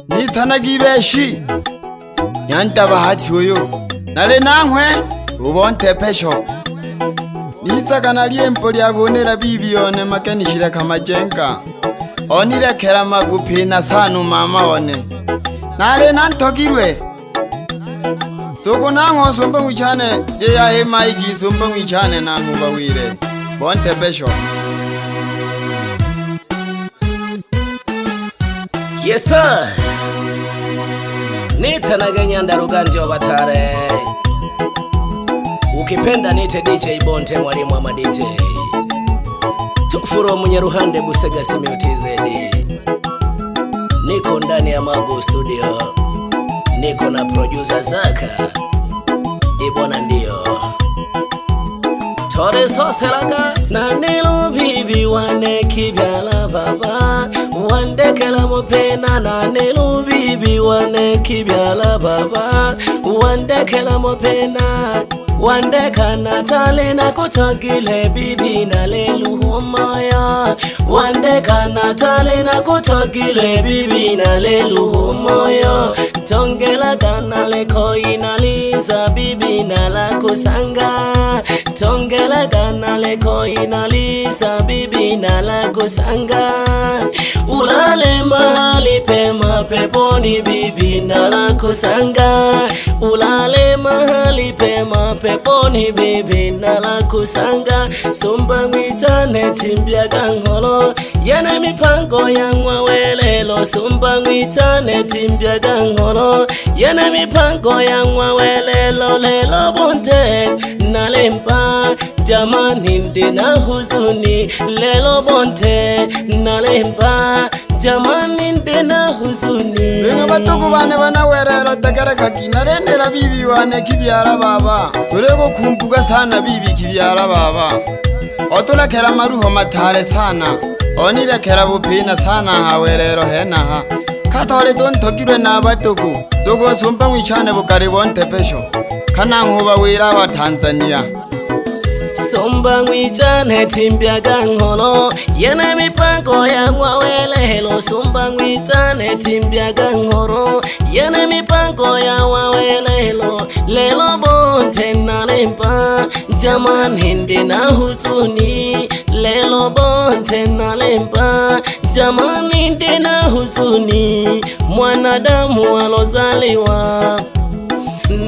Nitanagibeshi Nyanta bahati uyu Nale nankwe ubonte pesho Nisaka nalie mpoli agonera bibi one makenishire kamajenga Onire kera magupina sanu mama one Nale nantogirwe Soko nango sumpa mwichane Yeya hema iki sumpa mwichane nangu bawire Bonte pesho Yes sir. Nita Naganyanda Ruganjo Batare. Ukipenda nite DJ Bonte mwalimu wa DJ. Tufuro Munyaruhande Busega Simiutizedi. Niko ndani ya Mago Studio. Niko na producer Zaka. Ibona ndio. Tore soselaga na nilo bibi wane kibyala baba wande kela mopena na nilo bibi wane kibyala baba wande kela mopena wande kana tale na kutagile bibi na lelu homaya wande kana tale na kutagile bibi na lelu homaya tongela kana le koinaliza bibi na la kusanga tongela kana le koinaliza bibi na la kusanga ulale mahali pema peponi bibi na la kusanga ulale mahali pema peponi bibi na la kusanga sumba mwitane timbya gangolo yana mipango ya mwawelelo sumba mwitane timbya gangolo yana mipango ya mwawelelo lelo bonte nalempa jamani ndina huzuni lelo bonte nalempa jamani ndina huzuni Benga batuku bane banawerero tegere kakina rendera bibi wane kibyara baba turego kumbuga sana bibi kibyara baba Otula kera maruho matare sana Onire kera bupina sana hawerero henaha Katore don togirwe na batuku Sogo sumpa mwichane bukari bonte pesho Kana nkuba wira wa Tanzania Somba ngwijane timbya gangolo Yene mipango ya mwawelelo Somba ngwijane timbya gangolo Yene mipango ya wawelelo Lelo bonte nalempa Jamani ndina huzuni Lelo bonte nalempa Jamani ndina huzuni Mwanadamu alozaliwa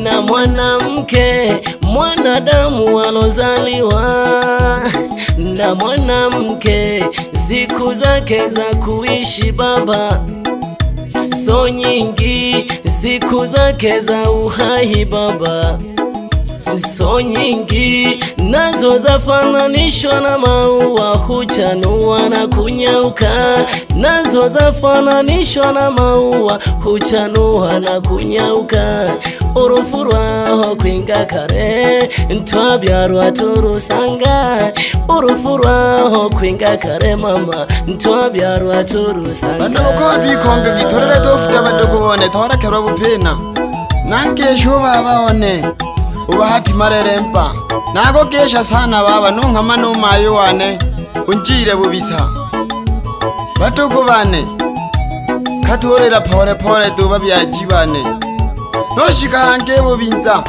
na mwanamke mwanadamu alozaliwa na mwanamke siku zake za kuishi baba so nyingi siku zake za uhai baba so nyingi nazo zafananishwa na maua huchanua na kunyauka nazo zafananishwa na maua huchanua na kunyauka urufu rwaho kwinga kare ntwabyarwa turusanga urufu rwaho kwinga kare mama ntwabyarwa turusanga Bano ko twikonga gitorere tofuta badogo bone tora kerwa bupena Nanke sho baba one Ubahati marerempa Nago kesha sana baba nunkama numayo wane Unjire bubisa Batuku bane Katorera pore pore duba byajibane Noshika hange bubinza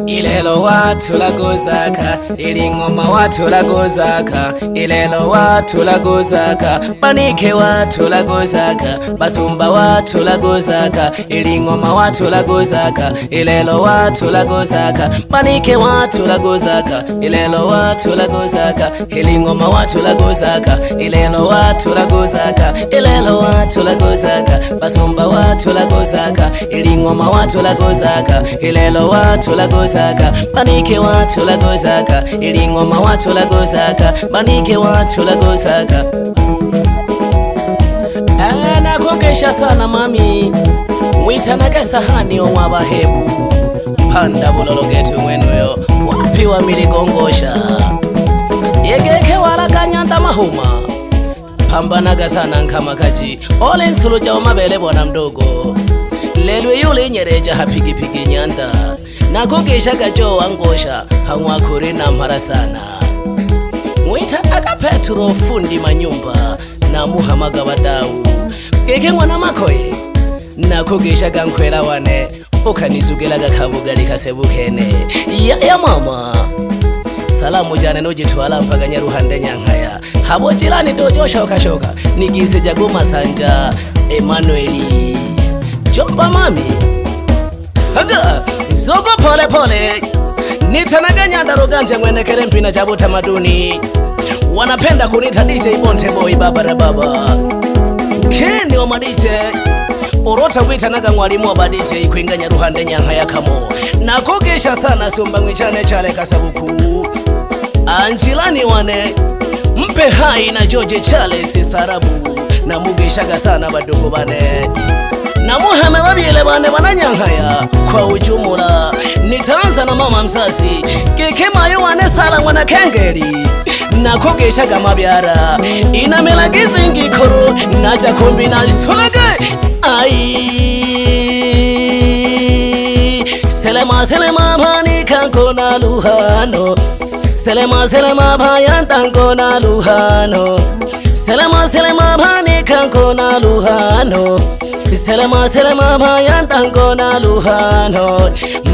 Ilelo watu lagozaka ilingoma watu lagozaka ilelo watu lagozaka panike watu lagozaka basumba watu lagozaka ilingoma watu lagozaka ilelo watu lagozaka panike watu lagozaka ilelo watu lagozaka ilingoma watu lagozaka ilelo watu lagozaka ilelo watu lagozaka basumba watu lagozaka ilingoma watu lagozaka ilelo watu lagozaka banike watu lagozaka ilingoma watu lagozaka banike watu lagozaka nakogesha sana mami mwitanaga sahani omwabahebu panda bulologetu mwenuyo wapi wa miligongosha yegeke walaganyanda mahuma pambanaga sana nkamakaji ole nsulu ja mabele bwana mdogo lelwe yule nyereja hapigipigi nyanda nakogesha gajo wangosha hangwa kuri na mara sana mwitanaga Petro fundi manyumba namuhamaga badau keke mwana makoye nakugishaga nkwera wane ukanizugelaga kabugali kasebukene ya mama salamu jane nojitwala mpaga Nyaruhande Nyankaya habo jirani dojoshoka shoka nigise jago Masanja Emanueli jomba mami haga zogo pole pole nitanaga Nyandaruganje mwenekele mpina jabu tamaduni wanapenda kunita DJ Bonte Boy babara baba keni wa madije urota witanaga mwalimu wa badije kwinga Nyaruhande Nyankaya kamo nakogesha sana sumba ngwichane chale kasabuku Anjilani wane mpe hai na George Charles starabu na mugeshaga sana badogo bane na muhame babile bane bananyankaya kwa ujumula nitaanza na mama mzazi keke mayo wane sala mwana kengeri nakogeshaga mabyara inamelagizo ingikoro naja kombi na solage ai selema bani kanko na luhano selema bayan tanko na luhano selema bani kanko na luhano selema bayan tanko na luhano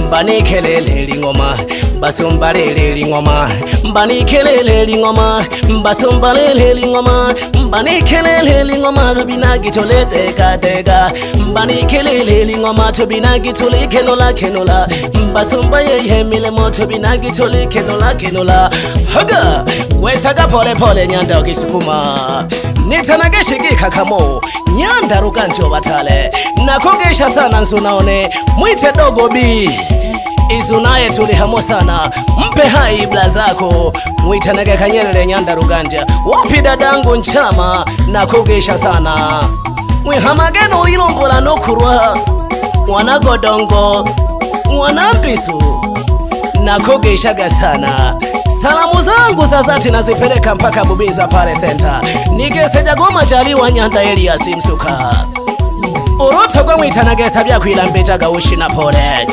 mbani kelele lingoma basumbalele lingoma mbani kelele lingoma basumbalele lingoma mbani kelele lingoma rubina gitole tega mbani kelele lingoma tobina gitole kenola basumba ye milemo tobina gitole kenola haga wesaga pole Nyanda okisukuma nitanageshiki kakamo Nyandaruganje batale nakogesha sana nsunaone mwite dogo bi izunaye tulihamo sana mpe hai blazako mwitanage Kanyerere Nyandaruganje wapi dadangu Nchama nakogesha sana mwihamageno ilombola nokurwa mwanagodongo mwanampisu nakogeshaga sana salamu zangu za zati nazipeleka mpaka Bubiza pale center nigeseja goma jaliwa Nyanda Elias Msuka uroto gwa mwitanagesa bya kwilambejaga ushina pole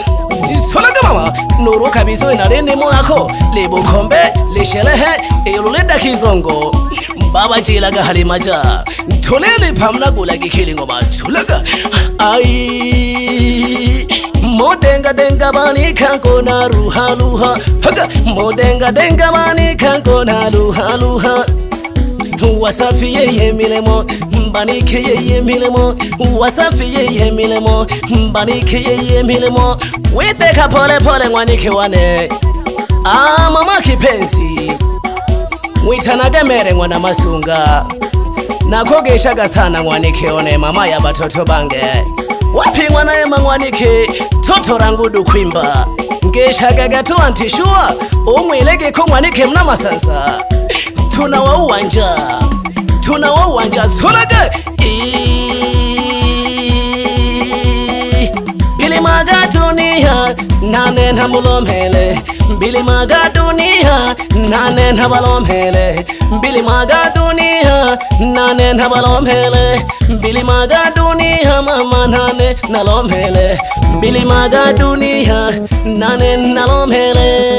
solaga mama nuru kabizo inareni mulako libukombe lishelehe ilulida kizongo baba jilaga halimaja tolele pamna gulagi kilingoma chulaga ai modenga bani kanko na ruha haga modenga bani kanko na ruha wasafi ye milemo mbanike ye milemo wasafi ye milemo mbanike ye milemo witeka pole mwanike wane mama kipenzi mwitanaga mere mwana masunga nakogeshaga sana mwanike one mama ya batoto bange wapi mwana ema mwanike toto rangudu kwimba ngeshaga gato antishua umwilege ko mwanike mna masansa tuna wauanja zolaga bili magaduniya nane na mulomele bili magaduniya nane na balomele bili magaduniya nane na balomele bili magaduniya mama nane na lomele bili magaduniya nane na lomele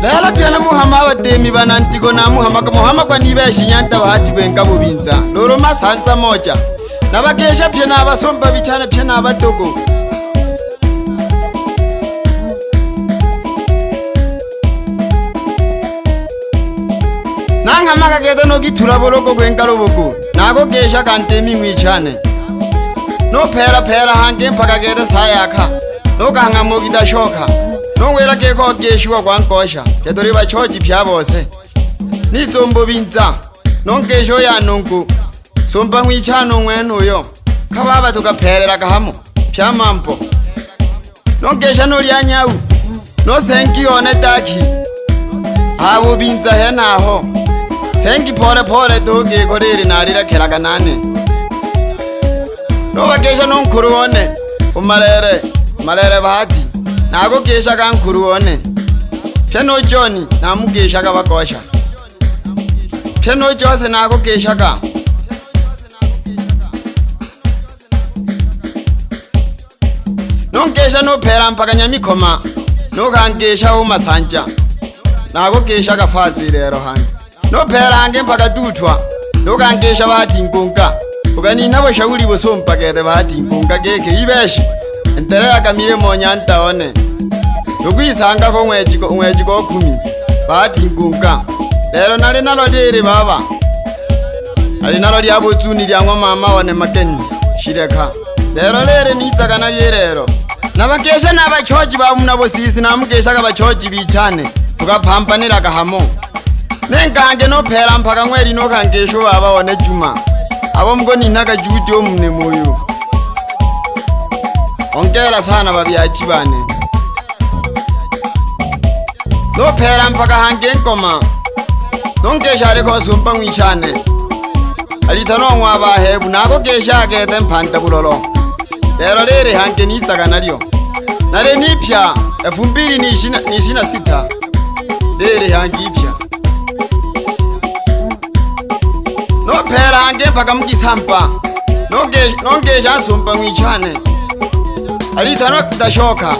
Lala piana muhama wademi banantiko na muhama kwa nibeshi Nyanda bahati kwenga Bubinza loro masanza moja nabagesha piana abasomba bichana piana abadogo nanga makageda no gitura bologo kwenga lobugo nago gesha kantemi mwichane no pera hange mpaka geda sayaka no ganga mogida shoka nongwela keko geshwa kwankosha yadori bachoji pya bose nisombo binza nongesho ya nungu somba mwichano mwenu yo kababa tukapherera kahamo pya mampo nongesha no lyanyau no senki one taki abo binza henaho senki pole doge koreri narira keraga nane no bagesha nonkuru one umalere bahati nago gesha kankuru one peno John namugesha kabakosha peno Jose nago gesha ka no nongesha nophera mpaka Nyamikoma nokangesha umasanja nakogesha kafazi lero hange nophera hange mpaka Dutwa nokangesha bahati nkunga ukani nabo shauri boso mpakete bahati nkunga geke ibeshi entere akamire monyanta one nokwisanga ko mweji ko 10 bahati nkunga lero nale nalo lere baba ali nalo lyabo tuni lyangwa mama one makeni shireka lero lere nitsaga na lero nabagesha nabachoji ba munabo sisi namugesha kabachoji bichane tukapampanira kahamo nengange nophera mpaka mweri nokangesho baba one Juma abo mgoni naka jujo mune moyo ongela sana babyachi bane nophera mpaka hange Nkoma nongesha ariko sumpa mwichane alitano ngwa bahebu nako gesha agete mpanta bulolo lero lere hange nitsaga nalyo nale nipya 2026 lere hange ipya nophera hange mpaka Mugisampa nongesha sumpa mwichane alitano kudashoka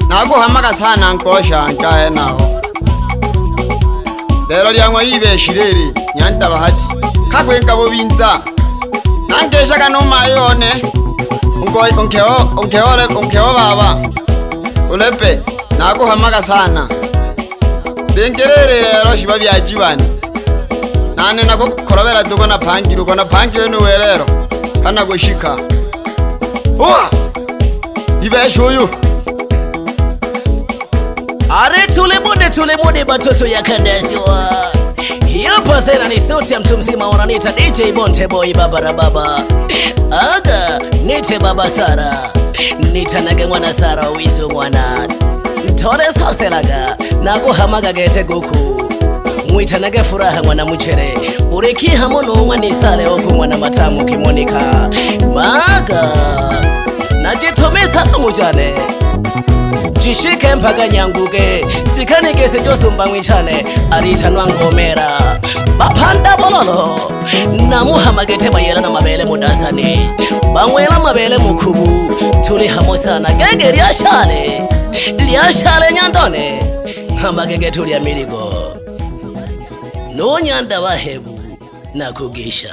nako hamaka sana nkosha nkae naho lero lyangwa yibeshirere nyanta bahati kakwenga bobinza nangesha kano mayone onkeole baba ulepe nako hamaka sana bengerere lero shiba byajibane nane nako korobera duko na pangi wenu werero kana gushika ibesho uyu are tulimude batoto ya kandasiwa hapa sasa ni sauti ya mtu mzima wananiita DJ Bonte Boy baba aga nite baba Sara nitanage mwana Sara wizo mwana ntole soselaga nako hamaga gete guku mwitanage furaha mwana muchere ureki hamono mwana sale oku mwana matamu kimonika maga najitomesa mujane jishike mpaka Nyanguge tikanigese josumba mwichane aritanwa Ngomera bapanda bololo namuhamagete bayera na mabele mudasani bamwela mabele mukubu tuli hamo sana genge lyashale Nyandone hamagege tuli ya Miligo no Nyanda bahebu nakugisha